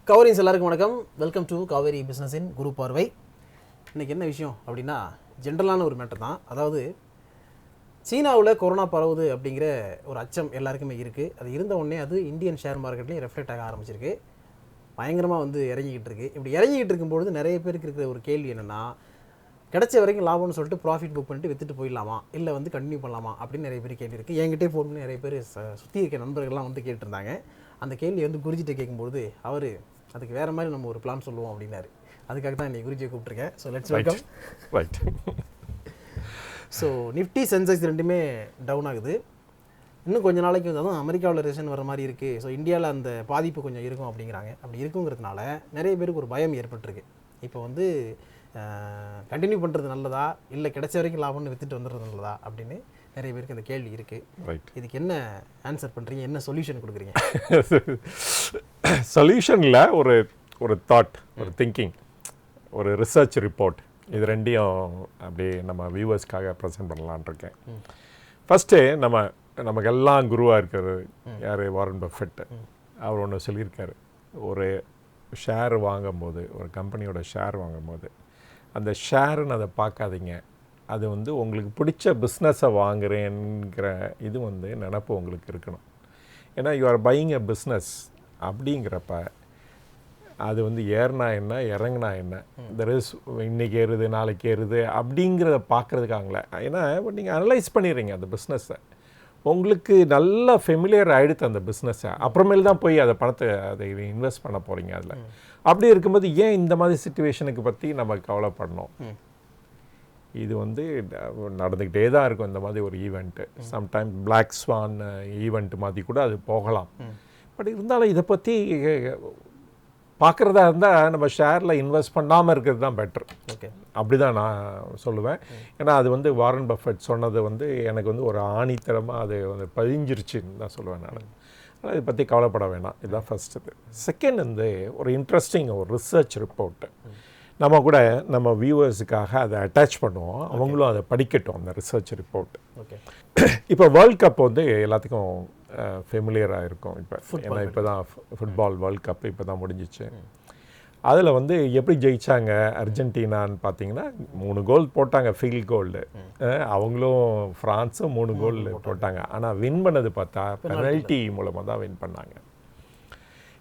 Coverings எல்லாருக்கும் வணக்கம். Welcome to Kaveri பிஸ்னஸின் குரு பார்வை. இன்றைக்கி என்ன விஷயம் அப்படின்னா ஜென்ரலான ஒரு மேட்டர் தான். அதாவது சீனாவில் கொரோனா பரவுது அப்படிங்கிற ஒரு அச்சம் எல்லாருக்குமே இருக்குது. அது இருந்த உடனே அது இந்தியன் ஷேர் மார்க்கெட்லேயும் ரெஃப்ளெக்ட் ஆக ஆரம்பிச்சிருக்கு. பயங்கரமாக இறங்கிக்கிட்டு இருக்குது. இப்படி இறங்கிக்கிட்டு இருக்கும்பொழுது நிறைய பேருக்கு இருக்கிற ஒரு கேள்வி என்னென்னா, கிடைச்ச வரைக்கும் லாபம்னு சொல்லிட்டு ப்ராஃபிட் புக் பண்ணிட்டு விற்றுட்டு போயிடலாமா, இல்லை கண்டினியூ பண்ணலாமா அப்படின்னு நிறைய பேர் கேள்வி இருக்குது. என்கிட்டே ஃபோன் பண்ணி நிறைய பேர் சுற்றி இருக்க நண்பர்கள்லாம் கேட்டுருந்தாங்க. அந்த கேள்வி குருஜிட்ட கேட்கும்போது அவர் அதுக்கு வேறு மாதிரி நம்ம ஒரு பிளான் சொல்லுவோம் அப்படின்னாரு. அதுக்காக தான் இன்னைக்கு குருஜியை கூப்பிட்டுருக்கேன். So let's welcome. Right. So Nifty Sensex ரெண்டுமே டவுன் ஆகுது. இன்னும் கொஞ்சம் நாளைக்கு அதுவும் அமெரிக்காவில் ரெசன் வர மாதிரி இருக்குது. ஸோ இந்தியாவில் அந்த பாதிப்பு கொஞ்சம் இருக்கும் அப்படிங்கிறாங்க. அப்படி இருக்குங்கிறதுனால நிறைய பேருக்கு ஒரு பயம் ஏற்பட்டிருக்கு. இப்போ கண்டினியூ பண்ணுறது நல்லதா, இல்லை கிடைச்ச வரைக்கும் லாபம்னு விற்றுட்டு வந்துடுறது நல்லதா அப்படின்னு நிறைய பேருக்கு அந்த கேள்வி இருக்குது. இதுக்கு என்ன ஆன்சர் பண்ணுறீங்க, என்ன சொல்யூஷன் கொடுக்குறீங்க? சொல்யூஷனில் ஒரு தாட், ஒரு திங்கிங், ஒரு ரிசர்ச் ரிப்போர்ட், இது ரெண்டையும் அப்படியே நம்ம வியூவர்ஸ்க்காக ப்ரெசென்ட் பண்ணலான் இருக்கேன். ஃபஸ்ட்டு நமக்கு எல்லாம் குருவாக இருக்கிறது யார்? Warren Buffett. அவர் ஒன்று சொல்லியிருக்காரு. ஒரு ஷேர் வாங்கும்போது, ஒரு கம்பெனியோட ஷேர் வாங்கும்போது அந்த ஷேருன்னு அதை பார்க்காதீங்க. அது உங்களுக்கு பிடிச்ச பிஸ்னஸை வாங்குறேங்கிற இது நினப்பு உங்களுக்கு இருக்கணும். ஏன்னா you are buying a business அப்படிங்கிறப்ப அது ஏறினா என்ன, இறங்கினா என்ன, இன்றைக்கி ஏறுது நாளைக்கு ஏறுது அப்படிங்கிறத பார்க்குறதுக்காங்களே. ஏன்னா நீங்கள் அனலைஸ் பண்ணிடுறீங்க அந்த பிஸ்னஸை. உங்களுக்கு நல்லா ஃபெமிலியர் ஆகிடுது அந்த பிஸ்னஸை. அப்புறமேல் தான் போய் அதை பணத்தை அதை இன்வெஸ்ட் பண்ண போகிறீங்க. அதில் அப்படி இருக்கும்போது ஏன் இந்த மாதிரி சிச்சுவேஷனுக்கு பற்றி நம்ம கவலைப்படணும்? இது நடந்துக்கிட்டே தான் இருக்கும் இந்த மாதிரி ஒரு event. Sometime black swan event மாதிரி கூட அது போகலாம். பட் இருந்தாலும் இதை பற்றி பார்க்குறதா இருந்தால் நம்ம ஷேரில் இன்வெஸ்ட் பண்ணாமல் இருக்கிறது தான் பெட்ரு. ஓகே, அப்படி தான் நான் சொல்லுவேன். ஏன்னா அது வாரன் பஃபெட் சொன்னது எனக்கு ஒரு ஆணித்தரமாக அது பதிஞ்சிருச்சுன்னு தான் சொல்லுவேன் நான். ஆனால் இதை பற்றி கவலைப்பட வேணாம். இதுதான் ஃபஸ்ட்டு. செகண்ட் ஒரு இன்ட்ரெஸ்டிங் ஒரு ரிசர்ச் ரிப்போர்ட்டு நம்ம கூட நம்ம வியூவர்ஸுக்காக அதை அட்டாச் பண்ணுவோம். அவங்களும் அதை படிக்கட்டும், அந்த ரிசர்ச் ரிப்போர்ட். ஓகே. இப்போ வேர்ல்ட் கப் எல்லாத்துக்கும் ஃபெமிலியராக இருக்கும். ஏன்னா இப்போ தான் ஃபுட்பால் வேர்ல்ட் கப் இப்போ தான் முடிஞ்சிச்சு. அதில் எப்படி ஜெயித்தாங்க அர்ஜென்டினான்னு பார்த்தீங்கன்னா 3 கோல் போட்டாங்க, ஃபீல்ட் கோல்டு. அவங்களும் ஃப்ரான்ஸும் 3 கோல் போட்டாங்க. ஆனால் வின் பண்ணது பார்த்தா பெனல்ட்டி மூலமாக தான் வின் பண்ணாங்க.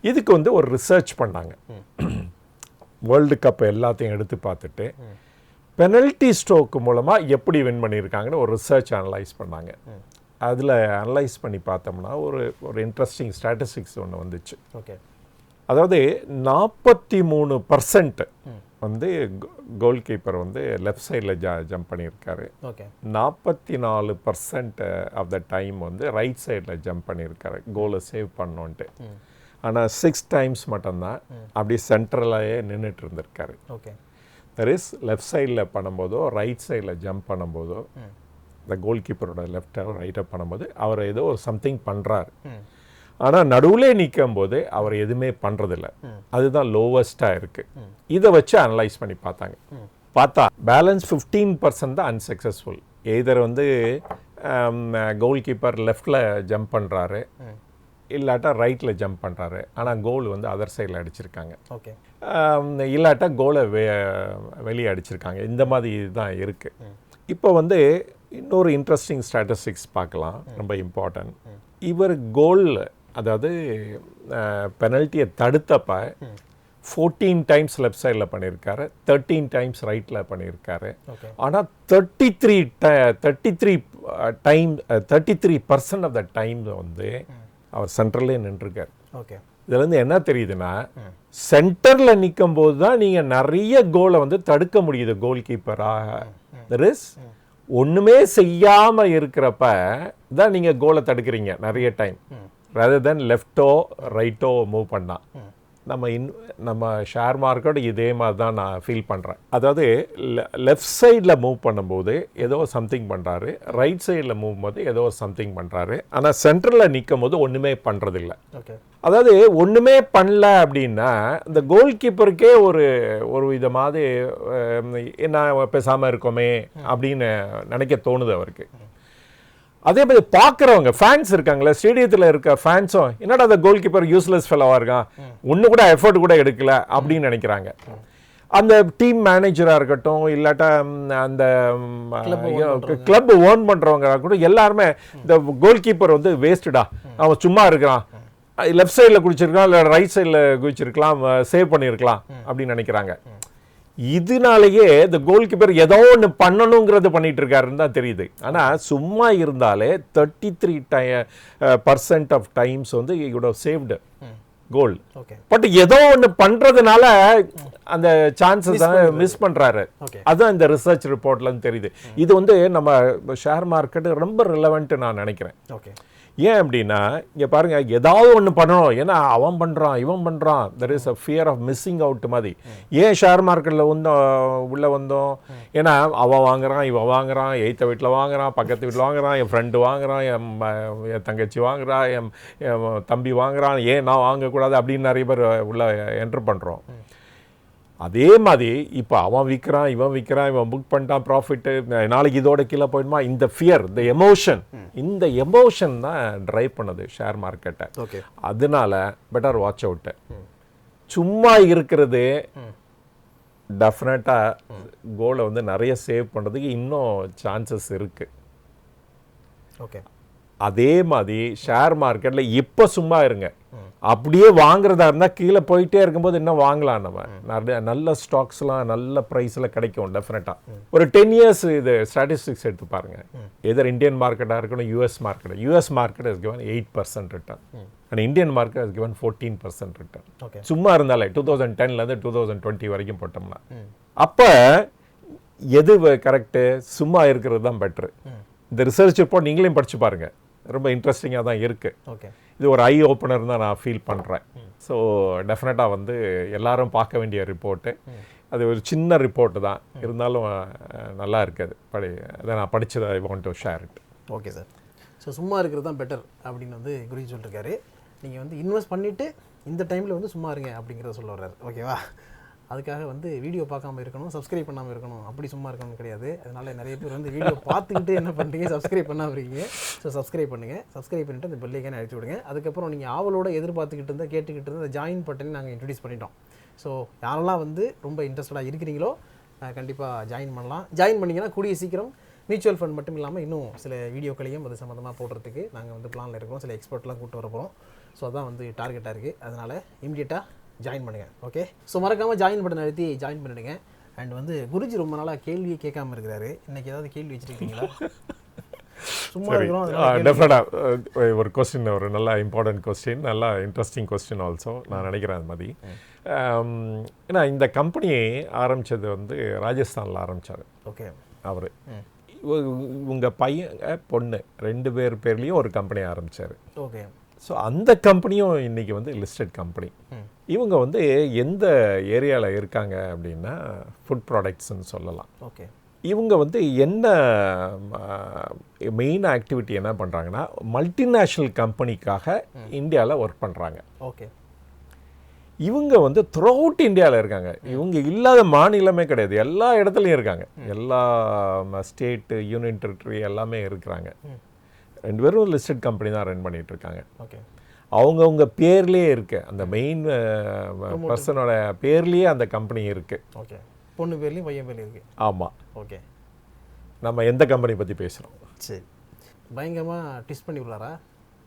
இதுக்கு ஒரு ரிசர்ச் பண்ணாங்க. வேர்ல்டு கப் எல்லாத்தையும் எடுத்து பார்த்துட்டு பெனல்ட்டி ஸ்ட்ரோக்கு மூலமாக எப்படி வின் பண்ணியிருக்காங்கன்னு ஒரு ரிசர்ச் அனலைஸ் பண்ணாங்க. அதில் அனலைஸ் பண்ணி பார்த்தோம்னா ஒரு இன்ட்ரெஸ்டிங் ஸ்டாட்டிஸ்டிக்ஸ் ஒன்று வந்துச்சு. ஓகே. அதாவது 43% கோல் கீப்பர் லெஃப்ட் சைடில் ஜம்ப் பண்ணியிருக்காரு. Okay. 44% of the time right சைடில் ஜம்ப் பண்ணியிருக்காரு கோலை சேவ் பண்ணோன்ட்டு. ஆனால் 6 டைம்ஸ் மட்டும்தான் அப்படி சென்ட்ரலாகவே நின்றுட்டு இருந்திருக்காரு. ஓகே. தட் இஸ் லெஃப்ட் சைடில் பண்ணும்போதோ ரைட் சைடில் ஜம்ப் பண்ணும்போதோ இந்த கோல் கீப்பரோட லெஃப்டாக ரைட்டாக பண்ணும்போது அவர் ஏதோ ஒரு சம்திங் பண்ணுறாரு. ஆனால் நடுவிலே நிற்கும் போது அவர் எதுவுமே பண்ணுறதில்ல. அதுதான் லோவஸ்ட்டாக இருக்குது. இதை வச்சு அனலைஸ் பண்ணி பார்த்தாங்க. பார்த்தா பேலன்ஸ் 15% தான் அன்சக்ஸஸ்ஃபுல். எய்தர் கோல் கீப்பர் லெஃப்டில் ஜம்ப் பண்ணுறாரு, இல்லாட்டா ரைட்டில் ஜம்ப் பண்ணுறாரு, ஆனால் கோல் அதர் சைடில் அடிச்சிருக்காங்க. ஓகே. இல்லாட்டா கோலை வெளியே அடிச்சிருக்காங்க. இந்த மாதிரி தான் இருக்குது. இப்போ இன்னொரு இன்ட்ரெஸ்டிங் ஸ்டாட்டிஸ்டிக்ஸ் பார்க்கலாம், ரொம்ப இம்பார்ட்டன்ட். இவர் கோல், அதாவது பெனல்ட்டியை தடுத்தப்ப 14 டைம்ஸ் லெஃப்ட் சைடில் பண்ணியிருக்காரு, 13 டைம்ஸ் ரைட்டில் பண்ணியிருக்காரு. ஆனால் 33% ஆஃப் த டைம் அவர் சென்டர்லேயே நின்றுருக்கார். ஓகே. இதுலேருந்து என்ன தெரியுதுன்னா, சென்டரில் நிற்கும் போது தான் நீங்கள் நிறைய கோலை தடுக்க முடியுது கோல் கீப்பராக. தட் இஸ் ஒன்றுமே செய்யாமல் இருக்கிறப்ப தான் நீங்கள் கோலை தடுக்கிறீங்க நிறைய டைம், ரதர் தென் லெஃப்டோ ரைட்டோ மூவ் பண்ணால். நம்ம ஷேர் மார்க்கெட் இதே மாதிரி தான் நான் ஃபீல் பண்ணுறேன். அதாவது லெஃப்ட் சைடில் மூவ் பண்ணும்போது ஏதோ சம்திங் பண்ணுறாரு, ரைட் சைடில் மூவ் போது ஏதோ சம்திங் பண்ணுறாரு, ஆனால் சென்டரில் நிற்கும் போது ஒன்றுமே பண்ணுறதில்ல. ஓகே. அதாவது ஒன்றுமே பண்ணல அப்படின்னா இந்த கோல் கீப்பருக்கே ஒரு விதமாவது என்ன பேசாமல் இருக்கோமே அப்படின்னு நினைக்க தோணுது அவருக்கு. அதே மாதிரி பார்க்குறவங்க ஃபேன்ஸ் இருக்காங்களே, ஸ்டேடியத்தில் இருக்க ஃபேன்ஸும் என்னடா அந்த கோல் கீப்பர் யூஸ்லெஸ் ஃபெலோவாக இருக்கான், ஒன்று கூட எஃபர்ட் கூட எடுக்கல அப்படின்னு நினைக்கிறாங்க. அந்த டீம் மேனேஜராக இருக்கட்டும், இல்லாட்டா அந்த கிளப் ஓன் பண்ணுறவங்க கூட எல்லாருமே இந்த கோல் கீப்பர் வந்து வேஸ்ட்டுடா, அவன் சும்மா இருக்கிறான், லெஃப்ட் சைடில் குதிச்சிருக்கலாம் இல்லை ரைட் சைடில் குதிச்சிருக்கலாம், சேவ் பண்ணியிருக்கலாம் அப்படின்னு நினைக்கிறாங்க. இதனாலேயே இந்த கோல் கீப்பர் ஏதோ ஒன்று பண்ணணுங்கிறது பண்ணிட்டு இருக்காருன்னு தான் தெரியுது. ஆனால் சும்மா இருந்தாலே 33% ஆஃப் டைம்ஸ் வந்து you'd have saved goal. But ஏதோ ஒன்று பண்றதுனால அந்த சான்சஸ் மிஸ் பண்றாரு. அதுதான் இந்த ரிசர்ச் ரிப்போர்ட்ல தெரியுது. இது வந்து நம்ம ஷேர் மார்க்கெட் ரொம்ப ரிலவெண்ட் நான் நினைக்கிறேன். ஏன் அப்படின்னா இங்கே பாருங்க, ஏதாவது ஒன்று பண்ணணும், ஏன்னா அவன் பண்ணுறான் இவன் பண்ணுறான், there is a fear of missing out மாதிரி. ஏன் ஷேர் மார்க்கெட்டில் உள்ளே வந்தோம், ஏன்னா அவன் வாங்குறான் இவன் வாங்குறான், எய்த்த வீட்டில் வாங்குறான், பக்கத்து வீட்டில் வாங்குறான், என் ஃப்ரெண்டு வாங்குறான், என் தங்கச்சி வாங்குறான், என் தம்பி வாங்குறான், ஏன் நான் வாங்கக்கூடாது அப்படின்னு நிறைய பேர் உள்ள என்ட்ரு பண்ணுறோம். அதே மாதிரி இப்போ அவன் விற்கிறான் இவன் விற்கிறான், இவன் புக் பண்ணிட்டான் ப்ராஃபிட்டு, நாளைக்கு இதோட கீழே போயிடுமா, இந்த ஃபியர், இந்த எமோஷன் தான் ட்ரைவ் பண்ணுது ஷேர் மார்க்கெட்டை. அதனால பெட்டர் வாட்ச் அவுட்டு. சும்மா இருக்கிறது டெஃபினட்டாக கோலை வந்து நிறைய சேவ் பண்ணுறதுக்கு இன்னும் சான்சஸ் இருக்கு. அதே மாதிரி ஷேர் மார்க்கெட்டில் இப்போ சும்மா இருங்க, அப்படியே வாங்குறதா இருந்தால் கீழே போயிட்டே இருக்கும்போது இன்னும் வாங்கலாம். நம்ம நிறைய நல்ல ஸ்டாக்ஸ்லாம் நல்ல ப்ரைஸில் கிடைக்கும் டெஃபினட்டாக. ஒரு 10 years இது ஸ்டாட்டிஸ்டிக்ஸ் எடுத்து பாருங்க. எதர் இந்தியன் மார்க்கெட்டாக இருக்கணும், US market is given 8% return and Indian market is given 14% return. சும்மா இருந்தாலே 2010லேருந்து 2020 வரைக்கும் போட்டோம்னா, அப்போ எது கரெக்டு, சும்மா இருக்கிறது தான் பெட்ரு. இந்த ரிசர்ச் ரிப்போர்ட் நீங்களையும் படிச்சு பாருங்க, ரொம்ப இன்ட்ரெஸ்டிங்காக தான் இருக்குது. இது ஒரு ஐ ஓப்பனர் தான் நான் ஃபீல் பண்ணுறேன். ஸோ டெஃபினட்டாக வந்து எல்லாரும் பார்க்க வேண்டிய ரிப்போர்ட்டு. அது ஒரு சின்ன ரிப்போர்ட்டு தான், இருந்தாலும் நல்லா இருக்குது. அதை நான் படித்ததை I want to share it. Okay sir. So சும்மா இருக்கிறது தான் பெட்டர் அப்படின்னு வந்து குருஜி சொல்லியிருக்காரு. நீங்கள் வந்து இன்வெஸ்ட் பண்ணிவிட்டு இந்த டைமில் வந்து சும்மா இருங்க அப்படிங்கிறத சொல்ல வர்றாரு. ஓகேவா? அதுக்காக வந்து வீடியோ பார்க்காம இருக்கணும், சப்ஸ்கிரைப் பண்ணாமல் இருக்கணும், அப்படி சும்மா இருக்கணும்னு கிடையாது. அதனால் நிறைய பேர் வந்து வீடியோ பார்த்துக்கிட்டு என்ன பண்ணுறீங்க, சப்ஸ்கிரைப் பண்ணாமல் இருக்கீங்க. ஸோ சப்ஸ்கிரைப் பண்ணுங்கள். சப்ஸ்கிரைப் பண்ணிவிட்டு அந்த பெல் ஐக்கானை அழைச்சி விடுங்க. அதுக்கப்புறம் நீங்கள் ஆவலோட எதிர்பார்த்துக்கிட்டு இருந்தால் கேட்டுக்கிட்டு இருந்தால் அந்த ஜாயின் பட்டனை நாங்கள் இன்ட்ரடியூஸ் பண்ணிட்டோம். ஸோ யாரெல்லாம் வந்து ரொம்ப இன்ட்ரெஸ்டடாக இருக்கிறீங்களோ கண்டிப்பாக ஜாயின் பண்ணலாம். ஜாயின் பண்ணிங்கன்னா கூடிய சீக்கிரம் மியூச்சுவல் ஃபண்ட் மட்டும் இல்லாமல் இன்னும் சில வீடியோக்களையும் அது சம்மந்தமாக போடுறதுக்கு நாங்கள் வந்து பிளானில் இருக்கோம். சில எக்ஸ்பர்ட்லாம் கூப்பிட்டு வர போகிறோம். ஸோ அதான் வந்து டார்கெட்டாக இருக்குது. அதனால் இமீடியட்டாக ஜாயின் பண்ணுங்கள். ஓகே, ஸோ மறக்காமல் ஜாயின் பட்டன் அழுத்தி ஜாயின் பண்ணிடுங்க. அண்ட் வந்து குருஜி ரொம்ப நாளாக கேள்வியே கேட்காம இருக்கிறாரு. இன்னைக்கு ஏதாவது கேள்வி வச்சுருக்கீங்களா? சும்மா இருக்கிறோம். டெஃபினட்டாக ஒரு கொஸ்டின், ஒரு நல்ல இம்பார்ட்டன்ட் கொஸ்டின், நல்லா இன்ட்ரெஸ்டிங் கொஸ்டின் ஆல்சோ நான் நினைக்கிறேன். அது மாதிரி ஏன்னா இந்த கம்பெனியை ஆரம்பித்தது வந்து ராஜஸ்தானில் ஆரம்பித்தார். ஓகே, அவர் உங்கள் பையன் பொண்ணு 2 பேர் பேர்லேயும் ஒரு கம்பெனி ஆரம்பித்தார். ஓகே, ஸோ அந்த கம்பெனியும் இன்றைக்கி வந்து லிஸ்டட் கம்பெனி. இவங்க வந்து எந்த ஏரியாவில் இருக்காங்க அப்படின்னா ஃபுட் ப்ராடக்ட்ஸ்ன்னு சொல்லலாம். ஓகே, இவங்க வந்து என்ன மெயின் ஆக்டிவிட்டி என்ன பண்ணுறாங்கன்னா மல்டிநேஷ்னல் கம்பெனிக்காக இந்தியாவில் ஒர்க் பண்ணுறாங்க. ஓகே, இவங்க வந்து த்ரூ அவுட் இந்தியாவில் இருக்காங்க. இவங்க இல்லாத மாநிலமே கிடையாது, எல்லா இடத்துலையும் இருக்காங்க. எல்லா ஸ்டேட்டு, யூனியன் டெரிட்டரி எல்லாமே இருக்கிறாங்க. 2 பேரும் லிஸ்டட் கம்பெனி தான் ரன் பண்ணிட்டு இருக்காங்க. ஓகே, அவங்கவுங்க பேர்லேயே இருக்கு, அந்த மெயின் பர்சனோட பேர்லேயே அந்த கம்பெனி இருக்கு. ஓகே, பொண்ணு பேர்லேயும் பையன் பேர்லேயும் இருக்கு. ஆமாம். ஓகே, நம்ம எந்த கம்பெனி பற்றி பேசுகிறோம்? சரி, பயங்கரமாக டிஸ்ட் பண்ணி விட்றாரா?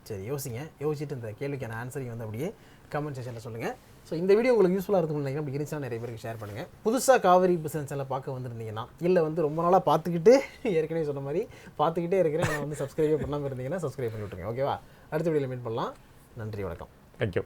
சரி, யோசிங்க. யோசிச்சுட்டு இந்த கேள்விக்கான ஆன்சரையும் வந்து அப்படியே கமெண்ட் செக்ஷனில் சொல்லுங்கள். ஸோ இந்த வீடியோ உங்களுக்கு யூஸ்ஃபுல்லாக இருக்கும்னு நினைக்கிறேன். அப்படி இருந்துச்சுன்னா நிறைய பேருக்கு ஷேர் பண்ணுங்கள். புதுசாக காவேரி பிஸ்னஸ் சேனலை பார்க்க வந்துருந்தீங்கன்னா, இல்லை வந்து ரொம்ப நாளாக பார்த்துக்கிட்டு ஏற்கனவே சொன்ன மாதிரி பார்த்துக்கிட்டே இருக்கிறேன், நான் வந்து சப்ஸ்கிரைபே பண்ணாமல் இருந்தீங்கன்னா சப்ஸ்கிரைப் பண்ணி விட்டுருங்க. ஓகேவா? அடுத்த வீடியோவில் மீட் பண்ணலாம். நன்றி, வணக்கம். தேங்க்யூ.